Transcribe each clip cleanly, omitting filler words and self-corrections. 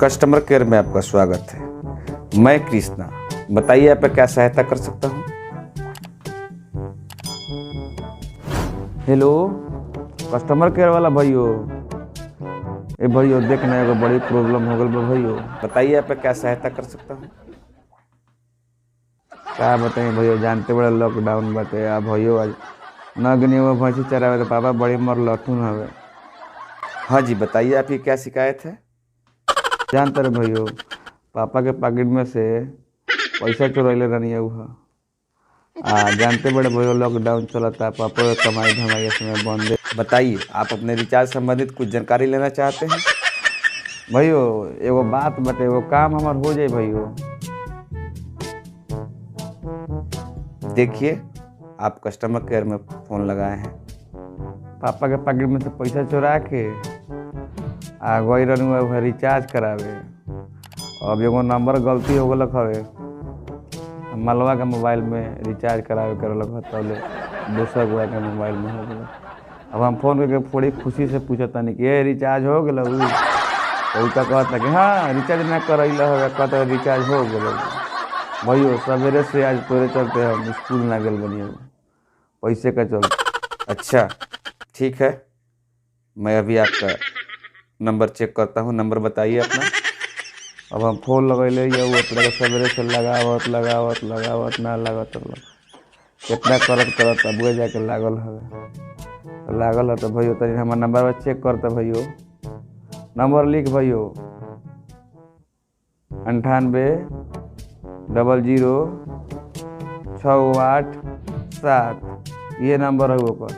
Customer care में आपका स्वागत है। मैं कृष्णा, बताइए आप क्या सहायता कर सकता हूँ। हेलो, कस्टमर केयर वाला भैयो। ए भैयो देख ना, एगो बड़ी प्रॉब्लम हो गल बा भैयो। बताइए आप क्या सहायता कर सकता हूँ। का बताई भैयो, जानते बड़े लॉकडाउन बाटे। आ भैयो आज न गनी वो भैंसी चरावे तो पापा बड़ी मर लथुन हवे। हाँ जी, बताइए आपकी क्या शिकायत है। जानते रहे भैयो, पापा के पॉकेट में से पैसा चुरैले रहनी है। जानते बड़े भैयो लॉकडाउन चलता, पापा के कमाई धमाई इस समय बंद है। बताइए, आप अपने रिचार्ज संबंधित कुछ जानकारी लेना चाहते हैं। भैयो एगो बात बाटे, एगो काम हमार हो जाए भैयो। देखिए, आप कस्टमर केयर में फ़ोन लगाए हैं। पापा के पॉकेट में से पैसा चुरा के गई रहूँ रिचार्ज करावे। अब एगो नंबर गलती हो गलक हवे, मलवा के मोबाइल में रिचार्ज करावे करलक तब दूसरा गोया के मोबाइल में हो गया। अब हम फ़ोन करके बड़ी खुशी से पूछता नहीं कि ये रिचार्ज हो गया। तो उसका कहता कि हाँ रिचार्ज ना करैला हो, कहता रिचार्ज हो गया। भैयो सवेरे से आज तोरे चलते हम स्कूल ना गल बनी, पैसे का चलते। अच्छा, ठीक है, मैं अभी आपका नंबर चेक करता हूँ। नंबर बताइए अपना। अब हम फोन लगैले वो सवेरे से लगावत ना लागत कितना करत अब जाके लागल है तो भैयो तनी हमार नंबर चेक करता भैयो। नंबर लिख भैयो 980068 ये नंबर है ऊपर।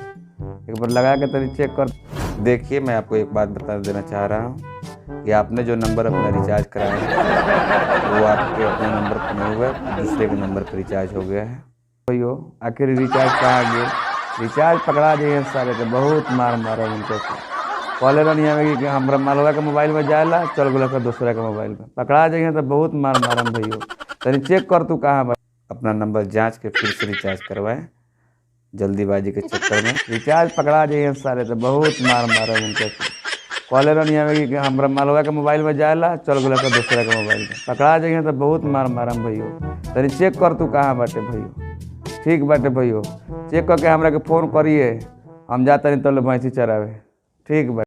एक बार लगा के तनी चेक कर। देखिए, मैं आपको एक बात बता देना चाह रहा हूँ कि आपने जो नंबर अपना रिचार्ज कराया है वो आपके अपने नंबर पर नहीं हुआ है, दूसरे के नंबर पर रिचार्ज हो गया है। भैयो आखिर रिचार्ज कहाँ गए? रिचार्ज पकड़ा दिए सारे तो बहुत मार मारा उनके से। पहले नहीं आवेगी कि हमारा मालवा के मोबाइल में जाएला, चल गया दूसरा के मोबाइल में पकड़ा जाइए तो बहुत मार मारम भैयो। तनी चेक कर तू कहाँ बा। अपना नंबर जांच के फिर से रिचार्ज करवाएं, जल्दीबाजी के चक्कर में। रिचार्ज पकड़ा जाइए सारे तो बहुत मार मारा उनके से। पहले नहीं आवेगी कि हमारा मालवा के मोबाइल में जाएला, चल गया दूसरा के मोबाइल में पकड़ा जाइए तो बहुत मार मारम भैयो। तनी चेक कर तू कहाँ बाटे भैयो। ठीक बाटे भैयो, चेक करके हमरा के फ़ोन करिए, हम जाता नहीं तो भैंसी चरावे। ठीक बा।